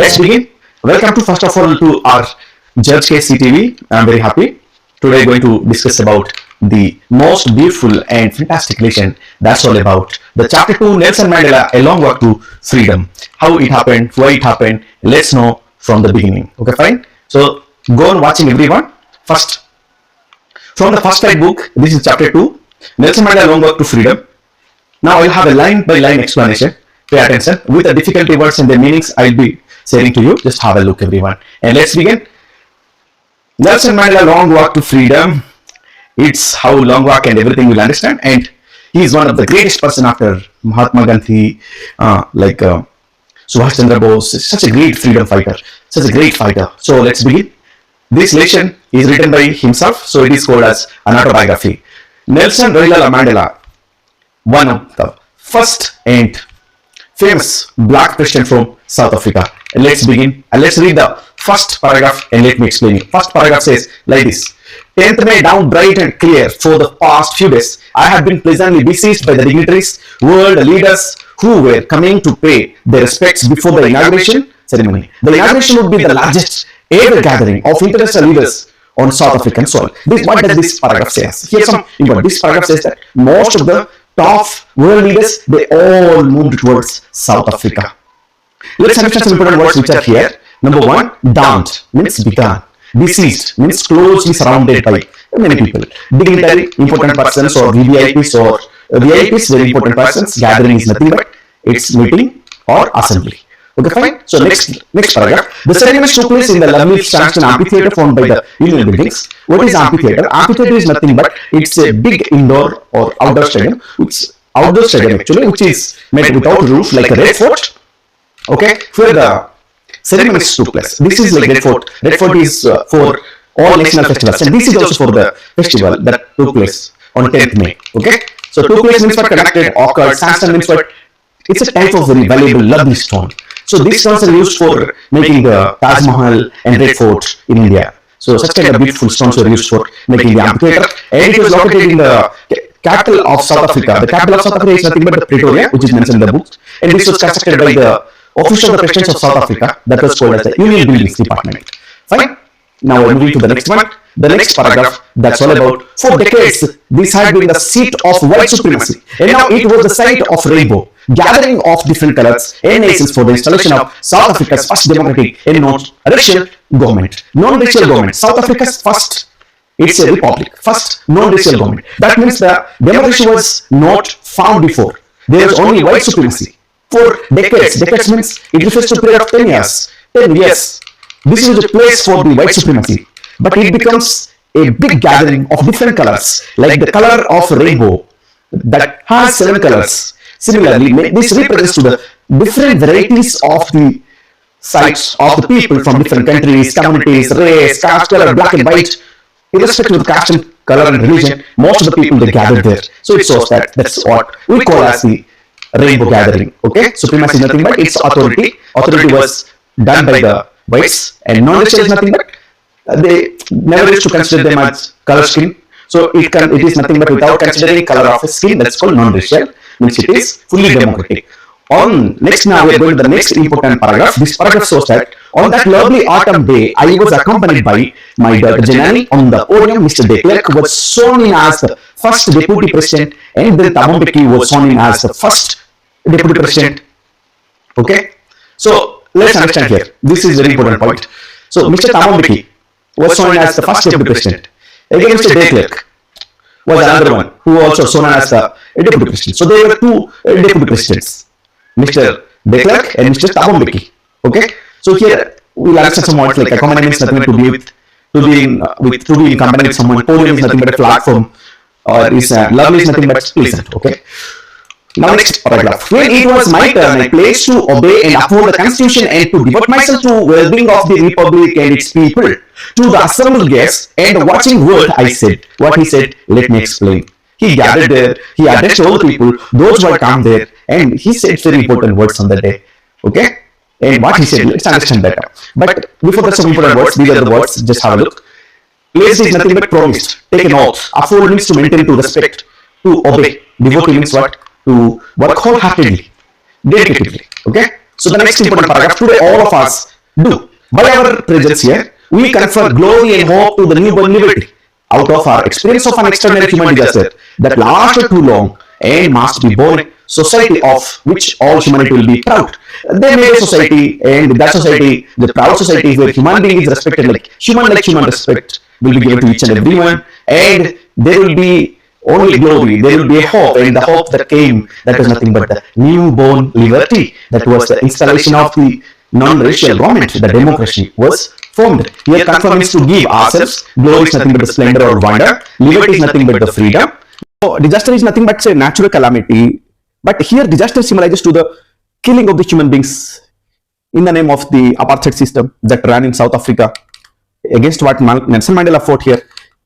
let's begin. Welcome to first of all to our Judge KCTV. I'm very happy. Today we're going to discuss about the most beautiful and fantastic lesson that's all about the chapter 2 Nelson Mandela, A Long Walk to Freedom. How it happened, why it happened, let's know from the beginning. Okay, fine. So go on watching everyone. First, from the first book, this is chapter 2, Nelson Mandela, Long Walk to Freedom. Now I'll have a line by line explanation. Pay attention. With the difficulty words and their meanings I'll be sharing to you. Just have a look everyone. And let's begin. Nelson Mandela, Long Walk to Freedom. It's how long walk and everything you'll understand. And he is one of the greatest person after Mahatma Gandhi, Subhash Chandra Bose. Such a great freedom fighter. Such a great fighter. So let's begin. This lesson is written by himself. So it is called as an autobiography. Nelson Mandela, one of the first and famous black president from South Africa. And let's begin and let's read the first paragraph and let me explain it. First paragraph says like this. 10th May down bright and clear. For the past few days, I have been pleasantly besieged by the dignitaries, world leaders who were coming to pay their respects before the inauguration ceremony. The inauguration would be the largest ever gathering of international leaders on South African soil. What does this paragraph say? Here's some important. This paragraph says that most of the top world leaders, they all moved towards South Africa. Let's understand some important words which are here. Number one, downed means begun. Besieged means closely surrounded by many people. Dignitary, important persons or VVIPs or VIPs, very important persons. Gathering is nothing but it's meeting or assembly. Okay, fine. So next paragraph. The ceremony took place in the lovely sandstone amphitheater formed by the Union buildings. What is amphitheater? Amphitheater is nothing but it's a big indoor or outdoor stadium. It's outdoor stadium actually, which is made without roof like a red fort. Okay, where the ceremonies took place. This is like red fort. Red fort is for all national festivals, and this is also for the festival that took place on 10th May. Okay, so took place means what conducted, occurred. Sandstone means what? It's a type of very valuable, lovely stone. So these stones are used for making the Taj Mahal and Red Fort in India. So such kind of beautiful stones were used for making the amphitheater, and it was located in the capital of South Africa. The capital of South Africa is nothing but the Pretoria, which is mentioned in the book, and this was constructed by the office of the President of South Africa, that was called as the Union Buildings Department. Fine. Now we're moving to the next one. The next paragraph, that's all about, for decades, this had been the seat of white supremacy, and now it was the site of rainbow, gathering of different colors and nations for the installation of South Africa's first democratic and non-racial government. Non-racial government. South Africa's first, it's a republic, first non-racial government. That means the democracy was not found before. There was only white supremacy. For decades, decades means it refers to a period of 10 years. 10 years. This is a place for the white supremacy. But it becomes a big gathering of different colors, like the color of rainbow that has 7 colors. Similarly, this represents to the different varieties of the sites of the people from different countries, communities, race, caste, color, black and white, irrespective of caste and color and religion. Most of the people they gathered there. So it shows that that's what we call as the rainbow gathering. Okay, supremacy is nothing but its authority. Authority was done by the whites, and non-racial is nothing but they never used to consider them as color skin. So it is nothing but without considering color of skin. That's called non-racial. Means it is fully democratic. Next now we are going to the next important paragraph. This paragraph shows that on that lovely autumn day, I was accompanied by my daughter Janani. On the podium, Mr. de Klerk was sworn in as the first deputy president, and then Thabo Mbeki was sworn in as the first deputy president. Okay, so let's understand here. This is a very important point. So Mr. Thabo Mbeki was sworn in as the first deputy president. Again, Mr. de Klerk was another one who also sworn in as the deputy president. So there were two deputy presidents, Mr. de Klerk and Mr. Thabo Mbeki. Okay, so here we'll understand some words like accompany means nothing but to be in company with someone. Podium is nothing but a platform, or is lovely is nothing but pleasant. Okay. Now next paragraph. When it was my turn, I pledged to obey and uphold the constitution and to devote myself to well-being of the republic and its people. To the assembled guests and the watching world, I said, what he said, let me explain. He gathered there, he addressed all the people, those who had come there, and he said very important words on that day. Okay? And what he said, let's understand better. But before that, some important words, these are the words, just have a look. Pledged is nothing but promised, taken oath. Uphold means to maintain, to respect, to obey. Devote means what? To work wholeheartedly, dedicatively. Okay? So the next important paragraph, today all of us do. By our presence here, we confer glory and hope to the newborn liberty out of our experience of an extraordinary human disaster that lasted too long and must be born society of which all humanity will be proud. They made a society, and that society, the proud society, where human being is respected like human respect will be given to each and everyone, and there will be only glory, there will be a hope, and the hope that came, that was nothing but the newborn liberty. That was the installation of the non-racial government, the democracy was formed. Here confirm means to give ourselves, glory is nothing but the splendor or wonder, liberty is nothing but the freedom. So disaster is nothing but say natural calamity, but here disaster symbolizes to the killing of the human beings in the name of the apartheid system that ran in South Africa, against what Nelson Mandela fought here.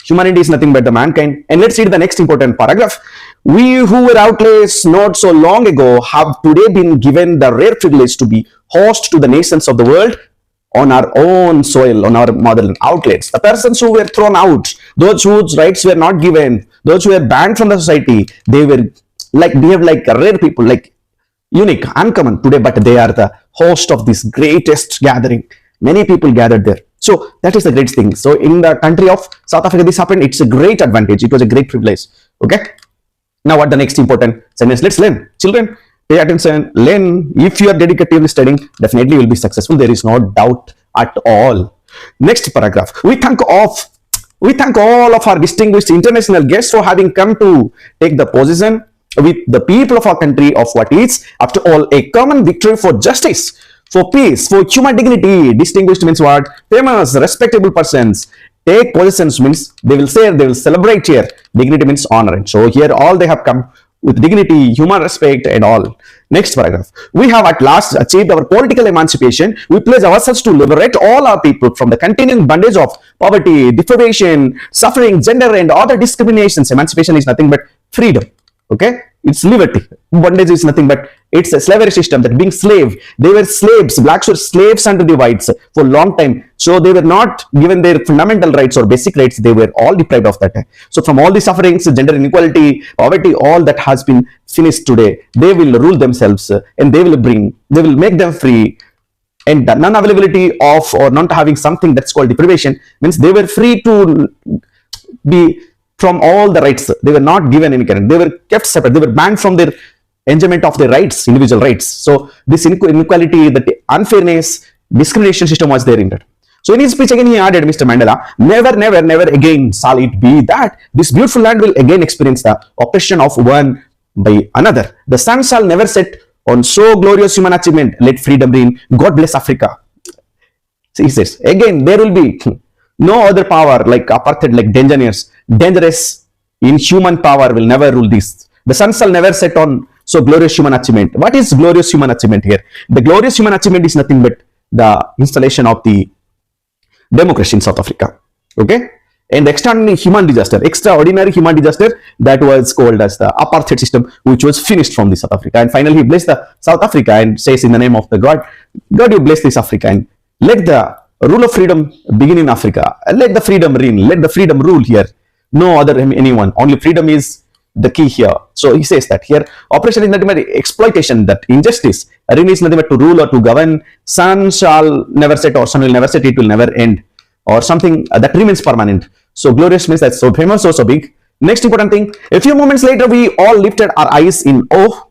Humanity is nothing but the mankind. And let's read the next important paragraph. We who were outlawed not so long ago have today been given the rare privilege to be host to the nations of the world on our own soil, on our motherland. Outlets, the persons who were thrown out, those whose rights were not given, those who were banned from the society, they were behave like rare people, like unique, uncommon today, but they are the host of this greatest gathering. Many people gathered there. So that is the great thing. So in the country of South Africa, this happened. It's a great advantage. It was a great privilege. Okay. Now what the next important sentence? Let's learn. Children, pay attention. Learn. If you are dedicatively studying, definitely you will be successful. There is no doubt at all. Next paragraph. We thank all of our distinguished international guests for having come to take the position with the people of our country of what is, after all, a common victory for justice, for peace, for human dignity. Distinguished means what? Famous, respectable persons. Take positions means they will say, they will celebrate here. Dignity means honor. And so here all they have come with dignity, human respect and all. Next paragraph. We have at last achieved our political emancipation. We pledge ourselves to liberate all our people from the continuing bondage of poverty, deprivation, suffering, gender and other discriminations. Emancipation is nothing but freedom. Okay, it's liberty. Bondage is nothing but it's a slavery system, that being slave, they were slaves, blacks were slaves under the whites for a long time. So they were not given their fundamental rights or basic rights. They were all deprived of that. So from all the sufferings, gender inequality, poverty, all that has been finished today, they will rule themselves and they will make them free. And the non-availability of or not having something that's called deprivation means they were free to be from all the rights. They were not given any kind. They were kept separate. They were banned from their enjoyment of their rights, individual rights. So this inequality, the unfairness, discrimination system was there in that. So in his speech again he added, Mr. Mandela, never, never, never again shall it be that this beautiful land will again experience the oppression of one by another. The sun shall never set on so glorious human achievement. Let freedom reign. God bless Africa. So he says, again, there will be no other power like apartheid, like dangerous inhuman power will never rule this. The sun shall never set on so glorious human achievement. What is glorious human achievement here? The glorious human achievement is nothing but the installation of the democracy in South Africa. Okay? And the extraordinary human disaster, that was called as the apartheid system, which was finished from the South Africa. And finally, he blessed the South Africa and says in the name of the God, you bless this Africa and let the rule of freedom begin in Africa. Let the freedom reign. Let the freedom rule here. No other anyone. Only freedom is the key here. So he says that here, oppression is nothing but exploitation, that injustice. Reign is nothing but to rule or to govern. Sun shall never set or sun will never set. It will never end. Or something that remains permanent. So glorious means that's so famous, so big. Next important thing, a few moments later, we all lifted our eyes in awe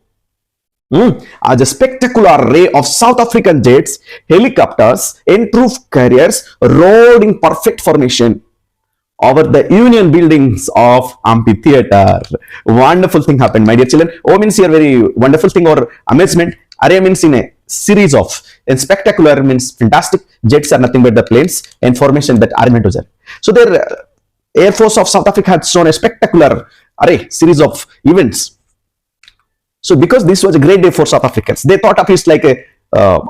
as a spectacular array of South African jets, helicopters, and troop carriers rode in perfect formation over the Union buildings of amphitheater. Wonderful thing happened, my dear children. Oh means here very wonderful thing or amazement. Array means in a series of, and spectacular means fantastic. Jets are nothing but the planes, and formation that arrangement was there. So their Air Force of South Africa had shown a spectacular array, series of events. So because this was a great day for South Africans, they thought of it like a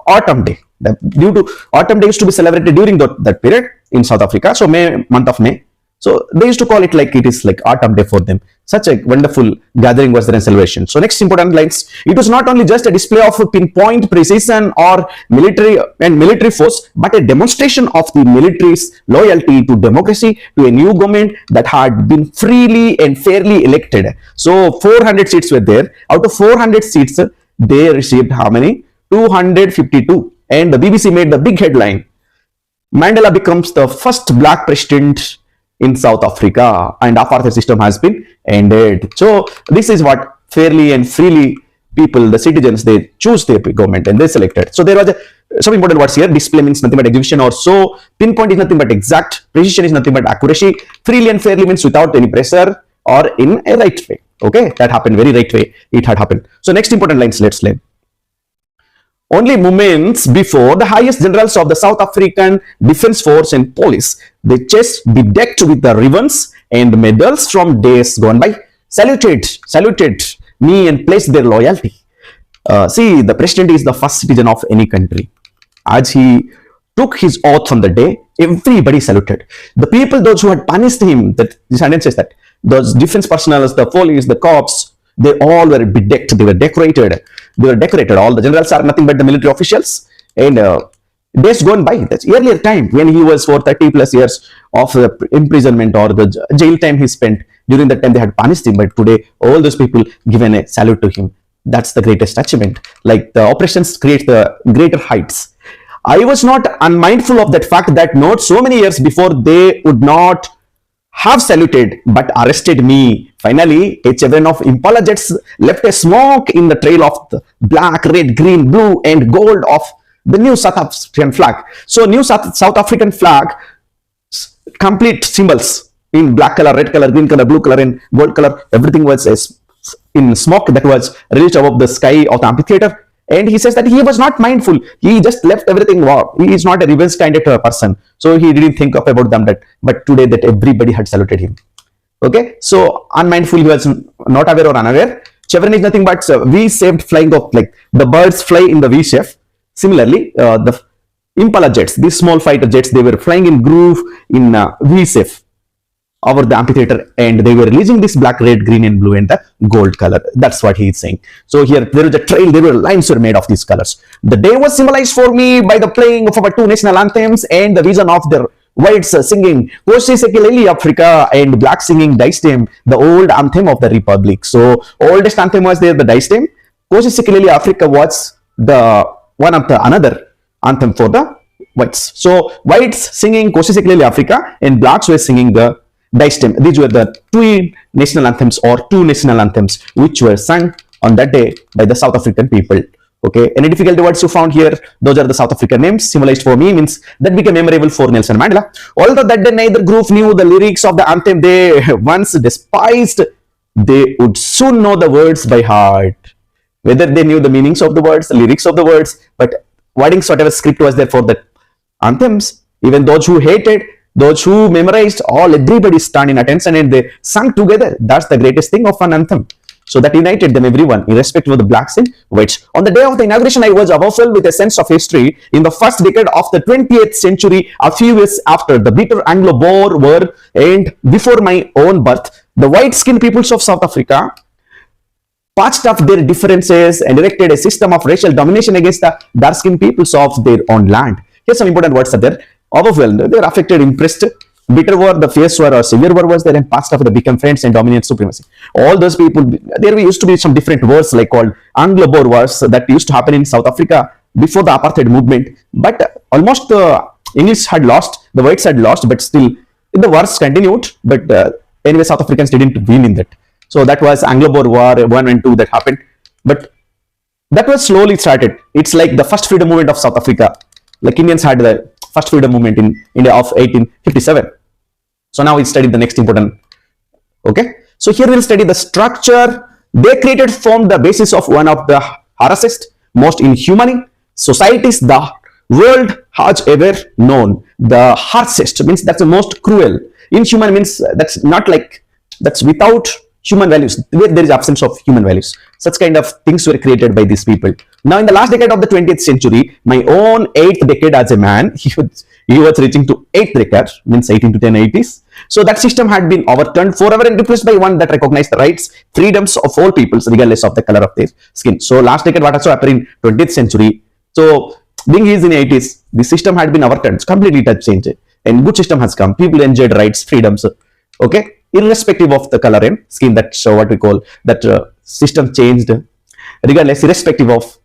autumn day. Due to autumn day used to be celebrated during that period in South Africa. So month of May. So they used to call it like it is like autumn day for them. Such a wonderful gathering was there in celebration. So next important lines, it was not only just a display of pinpoint precision or military force, but a demonstration of the military's loyalty to democracy, to a new government that had been freely and fairly elected. So 400 seats were there. Out of 400 seats, they received how many? 252. and the BBC made the big headline. Mandela becomes the first black president in South Africa, and apartheid system has been ended. So this is what fairly and freely people, the citizens, they choose their government and they selected. So there was some important words here. Display means nothing but exhibition or so. Pinpoint is nothing but exact. Precision is nothing but accuracy. Freely and fairly means without any pressure or in a right way. Okay, that happened very right way. It had happened. So next important lines, let's learn. Only moments before, the highest generals of the South African Defence Force and Police, their chests bedecked with the ribbons and medals from days gone by, saluted me and pledged their loyalty. See, the president is the first citizen of any country. As he took his oath on the day, everybody saluted. The people, those who had punished him, that the sentence says that those defense personnel, the police, the cops, they all were bedecked, they were decorated. All the generals are nothing but the military officials. And days gone by, that's earlier time when he was for 30 plus years of imprisonment or the jail time he spent. During that time they had punished him, but today all those people given a salute to him. That's the greatest achievement. Like the operations create the greater heights. I was not unmindful of that fact that not so many years before they would not have saluted but arrested me. Finally, a chevron of Impala jets left a smoke in the trail of the black, red, green, blue and gold of the new South African flag. So new South African flag, complete symbols in black color, red color, green color, blue color and gold color. Everything was in smoke that was released above the sky of the amphitheater. And he says that he was not mindful. He just left everything. Wow. He is not a revenge kind of person. So he didn't think of about them that, but today that everybody had saluted him. Okay. So unmindful, he was not aware or unaware. Chevron is nothing but V-shaped flying of, like the birds fly in the V shape. Similarly, the Impala jets, these small fighter jets, they were flying in groove in V shape over the amphitheater, and they were releasing this black, red, green and blue and the gold color. That's what he is saying. So here there was a trail, there were lines were made of these colors. The day was symbolized for me by the playing of our two national anthems and the vision of their whites singing Kosi Sekileli Africa and black singing Daistem, the old anthem of the Republic. So oldest anthem was there, the Daistem. Kosi Sekileli Africa was the one of the another anthem for the whites. So whites singing Kosi Sekileli Africa and blacks were singing the Daistem. These were the two national anthems which were sung on that day by the South African people. Okay, any difficult words you found here? Those are the South African names. Symbolized for me means that became memorable for Nelson Mandela. Although that day neither group knew the lyrics of the anthem they once despised, they would soon know the words by heart. Whether they knew the meanings of the words, the lyrics of the words, but wordings, whatever script was there for the anthems, even those who hated, those who memorized, everybody stand in attention and they sang together. That's the greatest thing of an anthem. So that united them, everyone, irrespective of the blacks and whites. On the day of the inauguration, I was overfilled with a sense of history. In the first decade of the 20th century, a few years after the bitter Anglo-Boer War and before my own birth, the white-skinned peoples of South Africa patched up their differences and erected a system of racial domination against the dark-skinned peoples of their own land. Here's some important words are there. Overwhelmed, they were affected, impressed. Bitter war, the fierce war or severe war was there, and past after they became friends and dominant supremacy. All those people, there used to be some different wars like called Anglo-Boer wars that used to happen in South Africa before the apartheid movement. But almost the English had lost, the whites had lost, but still the wars continued. But anyway, South Africans didn't win in that. So that was Anglo-Boer war 1 and 2 that happened. But that was slowly started. It's like the first freedom movement of South Africa. Like Indians had the first freedom movement in India of 1857. So now we study the next important. Okay. So here we'll study the structure they created formed the basis of one of the harshest, most inhumane societies the world has ever known. The harshest means that's the most cruel. Inhuman means that's not like, that's without human values, where there is absence of human values. Such kind of things were created by these people. Now in the last decade of the 20th century, my own 8th decade as a man, he was reaching to 8th decade, means 18 to 1080s. So that system had been overturned forever and replaced by one that recognized the rights, freedoms of all peoples regardless of the color of their skin. So last decade what also happened in 20th century. So being he is in 80s, the system had been overturned, completely it has changed. And good system has come. People enjoyed rights, freedoms, okay, irrespective of the color and skin. That's what we call that system changed regardless, irrespective of.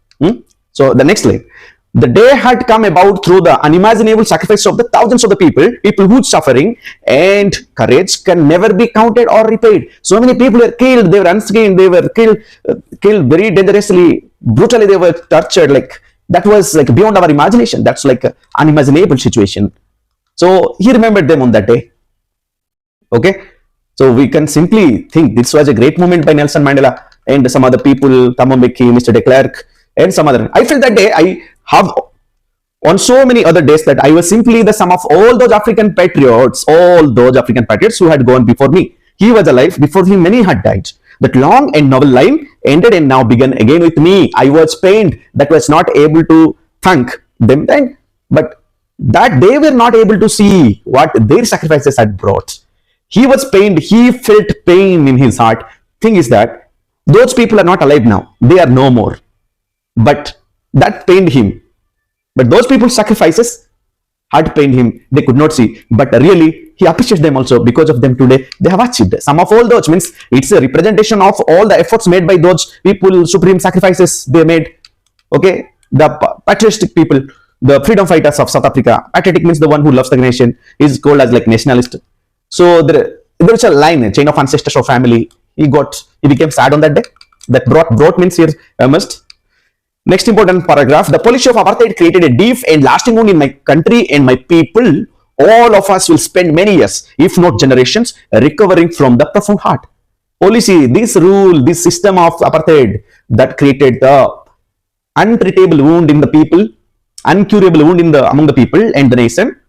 So the next line, The day had come about through the unimaginable sacrifice of the thousands of the people whose suffering and courage can never be counted or repaid. So many people were killed, they were unskinned, they were killed very dangerously, brutally, they were tortured. Like that was like beyond our imagination. That's like an unimaginable situation. So he remembered them on that day. Okay, so we can simply think this was a great moment by Nelson Mandela and some other people, Thabo Mbeki, Mr. de Klerk, and some other. I felt that day I have on so many other days that I was simply the sum of all those African patriots who had gone before me. He was alive, before him many had died. That long and noble line ended and now began again with me. I was pained that was not able to thank them then, but that they were not able to see what their sacrifices had brought. He was pained, he felt pain in his heart. Thing is that those people are not alive now, they are no more. But that pained him. But those people's sacrifices had pained him. They could not see. But really, he appreciates them also. Because of them today, they have achieved. Some of all those means it's a representation of all the efforts made by those people, supreme sacrifices they made. Okay, the patriotic people, the freedom fighters of South Africa. Patriotic means the one who loves the nation, is called as like nationalist. So there's a line, a chain of ancestors or family. He became sad on that day. That brought means here must. Next important paragraph, the policy of apartheid created a deep and lasting wound in my country and my people. All of us will spend many years, if not generations, recovering from the profound heart. Policy, this rule, this system of apartheid that created the untreatable wound in the people, uncurable wound among the people and the nation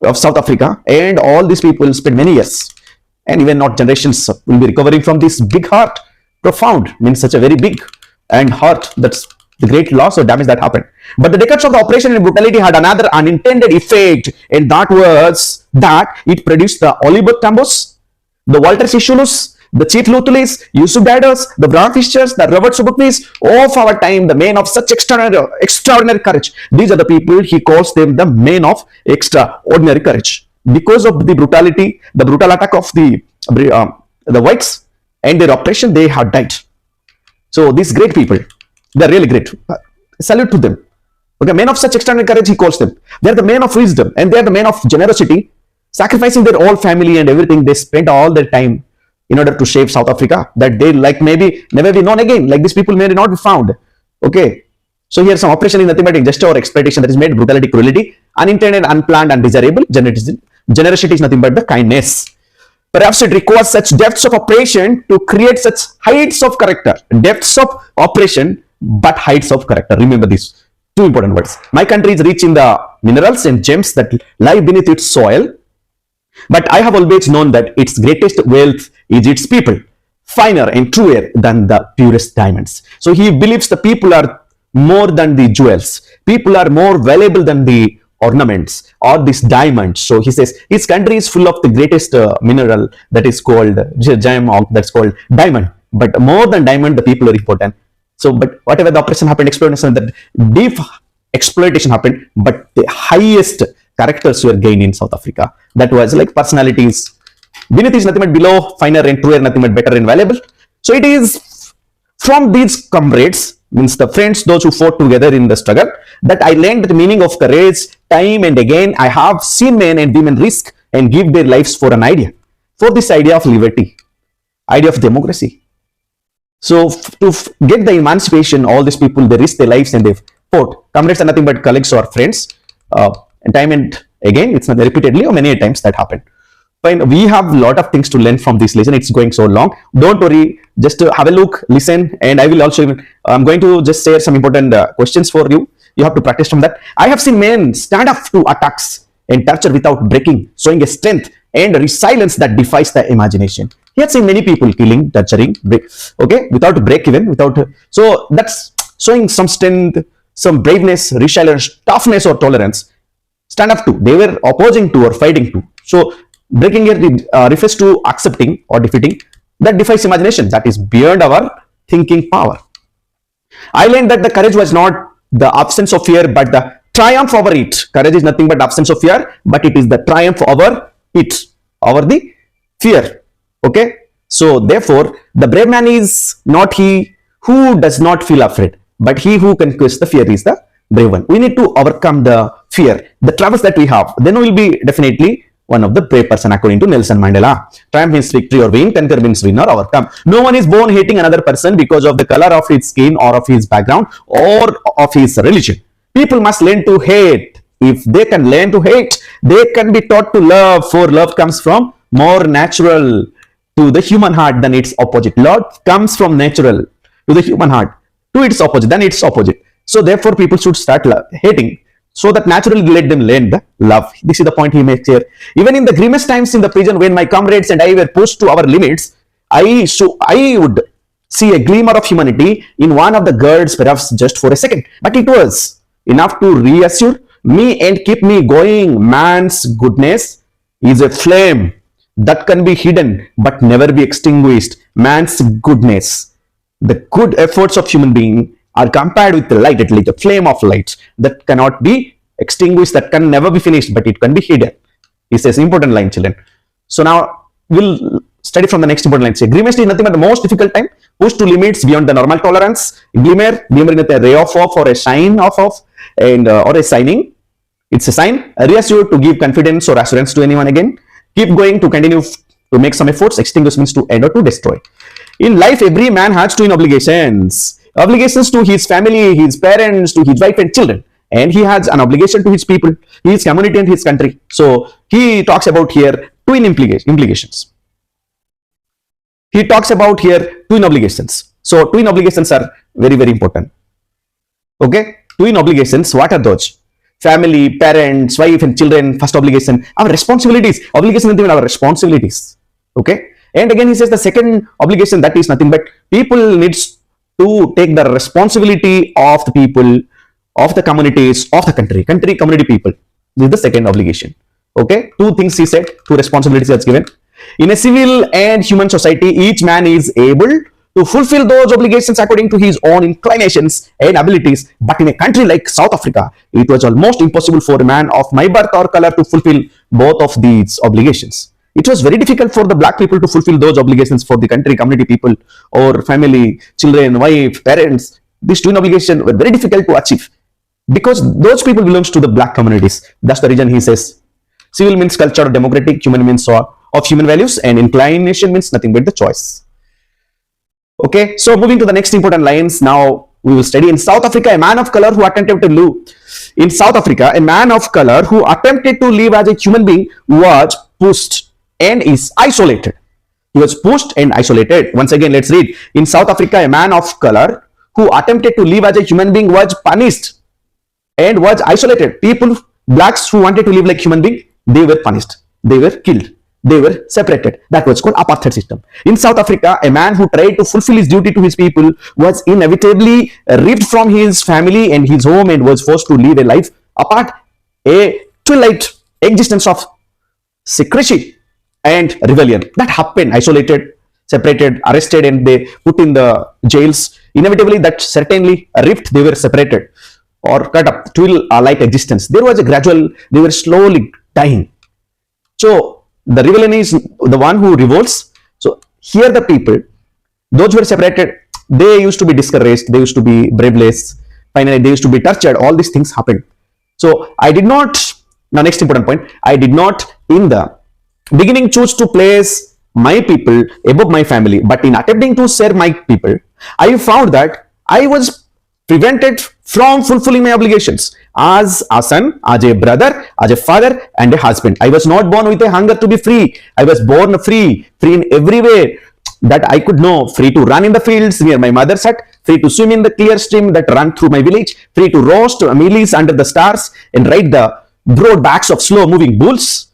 of South Africa, and all these people spend many years and even not generations will be recovering from this big heart. Profound means such a very big and heart, that's the great loss or damage that happened. But the decades of the oppression and brutality had another unintended effect, and that was that it produced the Oliver Tambos, the Walter Sisulu, the Chief Lutulis, Yusuf Dados, the Brown Fishers, the Robert Subuknis of our time, the men of such extraordinary courage. These are the people, he calls them the men of extraordinary courage. Because of the brutality, the brutal attack of the whites and their oppression, they have died. So these great people, they're really great. Salute to them. Okay, men of such extraordinary courage, he calls them. They're the men of wisdom and they're the men of generosity, sacrificing their whole family and everything. They spent all their time in order to save South Africa, that they like maybe never be known again. Like these people may not be found. Okay. So here some oppression is nothing but injustice or exploitation that is made, brutality, cruelty, unintended, unplanned, undesirable. Generosity is nothing but the kindness. Perhaps it requires such depths of oppression to create such heights of character. Depths of oppression, but heights of character. Remember these two important words. My country is rich in the minerals and gems that lie beneath its soil, but I have always known that its greatest wealth is its people, finer and truer than the purest diamonds. So he believes the people are more than the jewels. People are more valuable than the ornaments or this diamond. So he says his country is full of the greatest mineral that is called gem, that's called diamond. But more than diamond, the people are important. So, but whatever the oppression happened, exploitation, that deep exploitation happened, but the highest characters were gained in South Africa. That was like personalities. Beneath is nothing but below, finer and truer, nothing but better and valuable. So it is from these comrades, means the friends, those who fought together in the struggle, that I learned the meaning of courage. Time and again, I have seen men and women risk and give their lives for an idea, for this idea of liberty, idea of democracy. So to get the emancipation, all these people, they risk their lives and they fought. Comrades are nothing but colleagues or friends. And time and again, it's not repeatedly or many times that happened. Fine, we have a lot of things to learn from this lesson. It's going so long. Don't worry, just have a look, listen, and I will also, I'm going to just share some important questions for you. You have to practice from that. I have seen men stand up to attacks and torture without breaking, showing a strength and resilience that defies the imagination. He has seen many people killing, torturing, okay, without break even, without. So that's showing some strength, some braveness, resilience, toughness, or tolerance. Stand up to. They were opposing to or fighting to. So breaking here refers to accepting or defeating. That defies imagination. That is beyond our thinking power. I learned that the courage was not the absence of fear, but the triumph over it. Courage is nothing but absence of fear, but it is the triumph over it, over the fear. Okay. So therefore, the brave man is not he who does not feel afraid, but he who conquers the fear is the brave one. We need to overcome the fear, the troubles that we have. Then we will be definitely one of the brave person according to Nelson Mandela. Triumph means victory or win, conquer means win or overcome. No one is born hating another person because of the color of his skin or of his background or of his religion. People must learn to hate. If they can learn to hate, they can be taught to love, for love comes from more natural to the human heart than its opposite. Love comes from natural to the human heart to its opposite than its opposite. So therefore people should start hating, so that naturally let them learn the love. This is the point he makes here. Even in the grimmest times in the prison, when my comrades and I were pushed to our limits, I would see a glimmer of humanity in one of the guards, perhaps just for a second, but it was enough to reassure me and keep me going. Man's goodness is a flame that can be hidden but never be extinguished. Man's goodness, the good efforts of human being are compared with the light, at least a flame of light that cannot be extinguished, that can never be finished, but it can be hidden. He says important line, children. So now we'll study from the next important line. Say, grimmest is nothing but the most difficult time, pushed to limits beyond the normal tolerance. Glimmer in a ray of or a shine of and or a signing. It's a sign. Reassure, to give confidence or assurance to anyone again. Keep going, to continue to make some efforts. Extinguish means to end or to destroy. In life, every man has twin obligations. Obligations to his family, his parents, to his wife and children. And he has an obligation to his people, his community and his country. So he talks about here twin implications. He talks about here twin obligations. So twin obligations are very, very important. Okay, twin obligations, what are those? Family, parents, wife and children, first obligation, our responsibilities. Obligation is our responsibilities. Okay, and again he says the second obligation, that is nothing but people needs to take the responsibility of the people, of the communities, of the country, community, people. This is the second obligation. Okay, two things he said, two responsibilities that's given. In a civil and human society, each man is able to fulfill those obligations according to his own inclinations and abilities. But in a country like South Africa, it was almost impossible for a man of my birth or color to fulfill both of these obligations. It was very difficult for the black people to fulfill those obligations for the country, community, people, or family, children, wife, parents. These twin obligations were very difficult to achieve because those people belongs to the black communities. That's the reason he says civil means culture, democratic, human means of human values, and inclination means nothing but the choice. Okay, so moving to the next important lines. Now we will study in South Africa, a man of color who attempted to live. In South Africa, a man of color who attempted to live as a human being was pushed and is isolated. He was pushed and isolated. Once again, let's read. In South Africa, a man of color who attempted to live as a human being was punished and was isolated. People, blacks who wanted to live like human being, they were punished. They were killed. They were separated. That was called apartheid system. In South Africa, a man who tried to fulfill his duty to his people was inevitably ripped from his family and his home and was forced to live a life apart, a twilight existence of secrecy and rebellion. That happened, isolated, separated, arrested, and they put in the jails. Inevitably, that certainly ripped, they were separated or cut up, twilight existence. There was a gradual, they were slowly dying. So the rebellion is the one who revolts. So here the people, those who were separated, they used to be discouraged, they used to be braveless, finally they used to be tortured. All these things happened. So I did not, now next important point, I did not in the beginning choose to place my people above my family, but in attempting to serve my people, I found that I was prevented from fulfilling my obligations as a son, as a brother, as a father, and a husband. I was not born with a hunger to be free. I was born free in every way that I could know, free to run in the fields near my mother's hut, free to swim in the clear stream that ran through my village, free to roast mealies under the stars and ride the broad backs of slow moving bulls.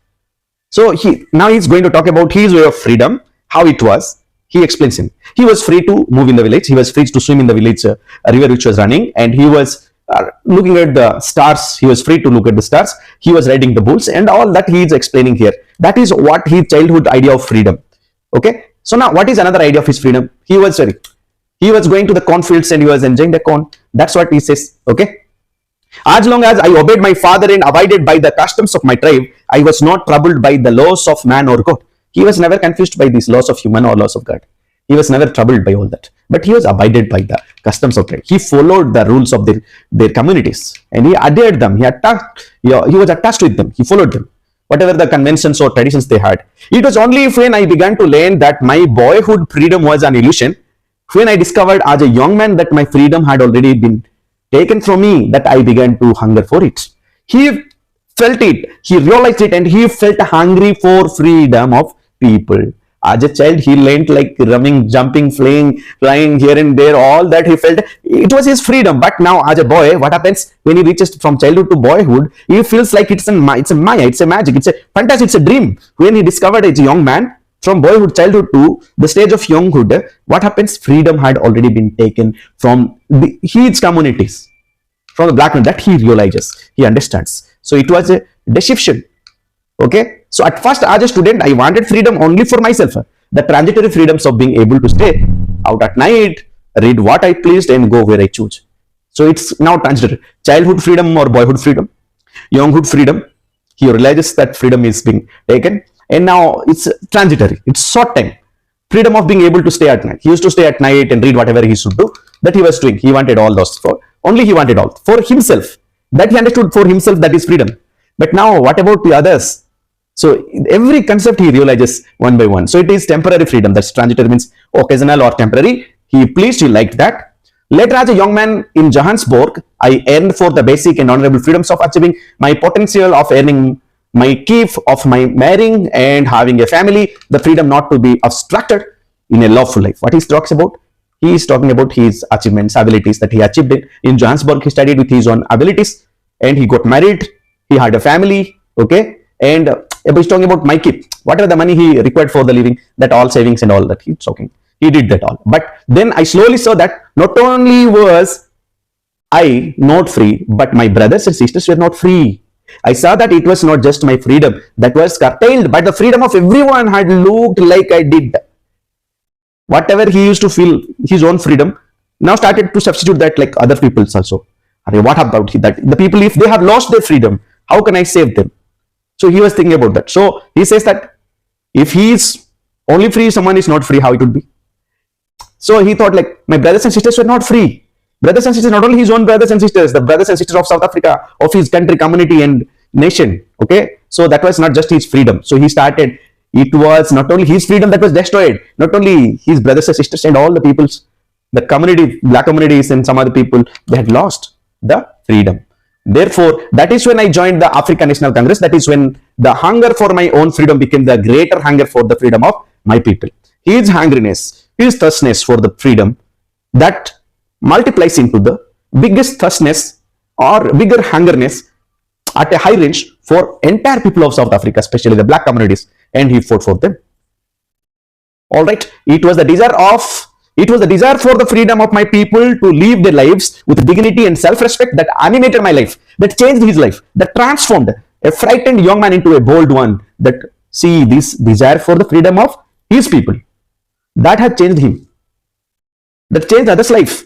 So now he's going to talk about his way of freedom, how it was. He explains him. He was free to move in the village. He was free to swim in the village river which was running, and he was looking at the stars. He was free to look at the stars. He was riding the bulls, and all that he is explaining here. That is what his childhood idea of freedom. Okay. So now what is another idea of his freedom? He was going to the cornfields and he was enjoying the corn. That's what he says. Okay. As long as I obeyed my father and abided by the customs of my tribe, I was not troubled by the laws of man or God. He was never confused by these laws of human or laws of God. He was never troubled by all that. but he was abided by the customs of trade. He followed the rules of their communities and he adhered them. He was attached with them. He followed them, whatever the conventions or traditions they had. It was only when I began to learn that my boyhood freedom was an illusion, when I discovered as a young man that my freedom had already been taken from me, that I began to hunger for it. He felt it, he realized it, and he felt hungry for freedom of people. As a child, he learned like running, jumping, flying here and there, all that he felt. It was his freedom. But now, as a boy, what happens when he reaches from childhood to boyhood? He feels like it's a maya, it's a magic, it's a fantasy, it's a dream. When he discovered as a young man, from boyhood, childhood to the stage of younghood, what happens? Freedom had already been taken from his communities, from the black man. That he realizes, he understands. So it was a deception. Okay, so at first as a student I wanted freedom only for myself, the transitory freedoms of being able to stay out at night, read what I pleased and go where I choose. So it's now transitory. Childhood freedom or boyhood freedom, younghood freedom, he realizes that freedom is being taken and now it's transitory, it's short time. Freedom of being able to stay at night. He used to stay at night and read whatever he should do, that he was doing. He wanted all those for only, he wanted all for himself, that he understood for himself, that is freedom. But now what about the others? So every concept he realizes one by one. So it is temporary freedom. That's transitory, means occasional or temporary. He pleased, he liked that. Later as a young man in Johannesburg, I yearned for the basic and honorable freedoms of achieving my potential, of earning my keep, of my marrying and having a family, the freedom not to be obstructed in a lawful life. What he talks about? He is talking about his achievements, abilities that he achieved in Johannesburg. He studied with his own abilities and he got married. He had a family. Okay. And he's talking about my keep, whatever the money he required for the living, that all savings and all that he's talking. He did that all. But then I slowly saw that not only was I not free, but my brothers and sisters were not free. I saw that it was not just my freedom that was curtailed, but the freedom of everyone had looked like I did. Whatever he used to feel his own freedom, now started to substitute that like other people's also. What about that? The people, if they have lost their freedom, how can I save them? So he was thinking about that. So he says that if he is only free, someone is not free, how it would be? So he thought like my brothers and sisters were not free. Brothers and sisters, not only his own brothers and sisters, the brothers and sisters of South Africa, of his country, community and nation. Okay. So that was not just his freedom. So he started, it was not only his freedom that was destroyed, not only his brothers and sisters and all the peoples, the community, black communities and some other people, they had lost the freedom. Therefore, that is when I joined the African National Congress. That is when the hunger for my own freedom became the greater hunger for the freedom of my people. His hungriness, his thirstness for the freedom, that multiplies into the biggest thirstness or bigger hungerness at a high range for entire people of South Africa, especially the black communities, and he fought for them. All right, it was the desire for the freedom of my people to live their lives with dignity and self-respect that animated my life, that changed his life, that transformed a frightened young man into a bold one. That, see, this desire for the freedom of his people, that had changed him, that changed others' life.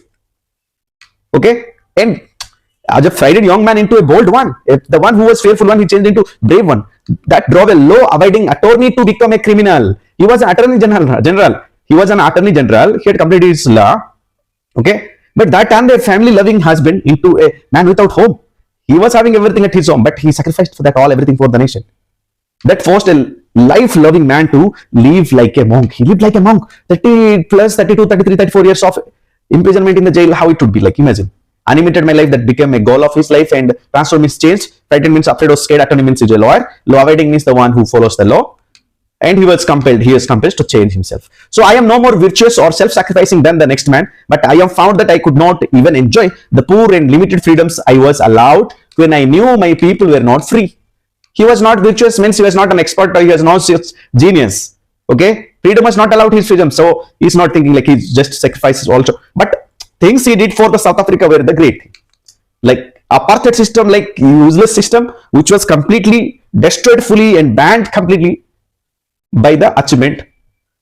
Okay, and as a frightened young man into a bold one, the one who was fearful one, he changed into brave one. That drove a law-abiding attorney to become a criminal. He was an attorney general. He was an attorney general. He had completed his law. Okay. But that turned a family-loving husband into a man without home. He was having everything at his home, but he sacrificed for that all, everything for the nation. That forced a life-loving man to live like a monk. He lived like a monk. 30 plus 32, 33, 34 years of imprisonment in the jail. How it would be like, imagine. Animated my life, that became a goal of his life, and transform means change. Frightened means afraid or scared. Attorney means he's a lawyer. Law-abiding means the one who follows the law. And he is compelled to change himself. So I am no more virtuous or self-sacrificing than the next man, but I have found that I could not even enjoy the poor and limited freedoms I was allowed when I knew my people were not free. He was not virtuous, means he was not an expert or he was not such genius. Okay, freedom was not allowed his freedom, so he's not thinking like he just sacrifices also. But things he did for the South Africa were the great thing. Like apartheid system, like useless system, which was completely destroyed fully and banned completely by the achievement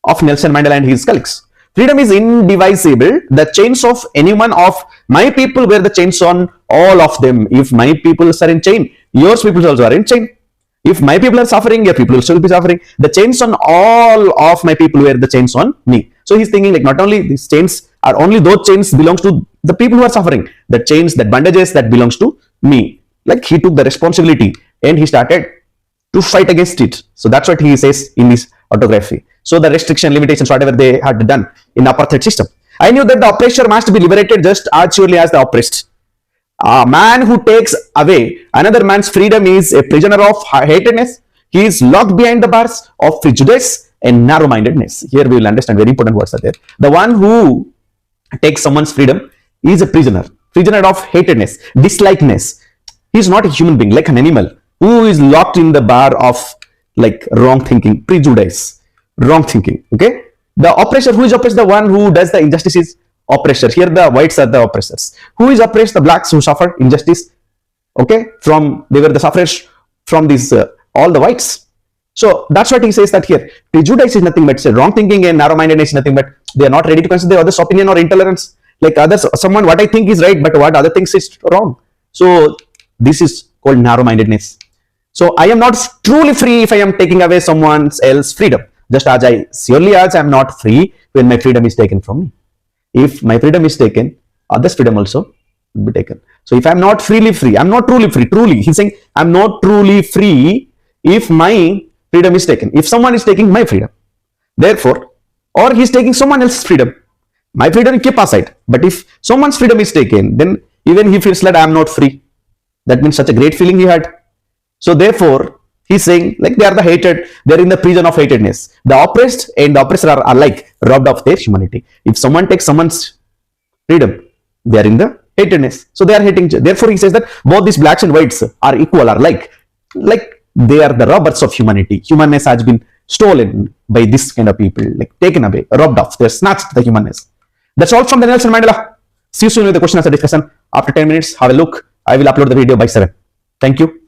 of Nelson Mandela and his colleagues. Freedom is indivisible. The chains of any one of my people were the chains on all of them. If my people are in chain, yours people also are in chain. If my people are suffering, your people will still be suffering. The chains on all of my people were the chains on me. So So he's thinking like not only these chains are only those chains belongs to the people who are suffering, the chains, that bandages that belongs to me. Like he took the responsibility and he started to fight against it. So that's what he says in his autography. So the restriction, limitations, whatever they had done in apartheid system. I knew that the oppressor must be liberated just as surely as the oppressed. A man who takes away another man's freedom is a prisoner of hatedness. He is locked behind the bars of prejudice and narrow-mindedness. Here we will understand very important words are there. The one who takes someone's freedom is a prisoner, prisoner of hatedness, dislikeness. He is not a human being, like an animal who is locked in the bar of like wrong thinking, prejudice, wrong thinking. Okay, the oppressor, who is oppressed? The one who does the injustice is oppressor. Here the whites are the oppressors. Who is oppressed? The blacks who suffer injustice. Okay, from they were the sufferers from these all the whites. So that's what he says that here prejudice is nothing but say wrong thinking, and narrow-mindedness is nothing but they are not ready to consider others' opinion or intolerance. Like others, someone what I think is right, but what other thinks is wrong. So this is called narrow-mindedness. So I am not truly free if I am taking away someone else's freedom. Just as I surely as I am not free when my freedom is taken from me. If my freedom is taken, others' freedom also will be taken. So if I am not freely free, I am not truly free. Truly, he's saying I am not truly free if my freedom is taken. If someone is taking my freedom, therefore, or he's taking someone else's freedom, my freedom keep aside. But if someone's freedom is taken, then even he feels that I am not free. That means such a great feeling he had. So therefore, he's saying like they are the hated, they are in the prison of hatedness. The oppressed and the oppressor are like robbed of their humanity. If someone takes someone's freedom, they are in the hatedness. So they are hating. Therefore, he says that both these blacks and whites are equal, are like they are the robbers of humanity. Humanness has been stolen by this kind of people, like taken away, robbed off. They're snatched the humanness. That's all from the Nelson Mandela. See you soon with the question answer discussion. After 10 minutes, have a look. I will upload the video by 7. Thank you.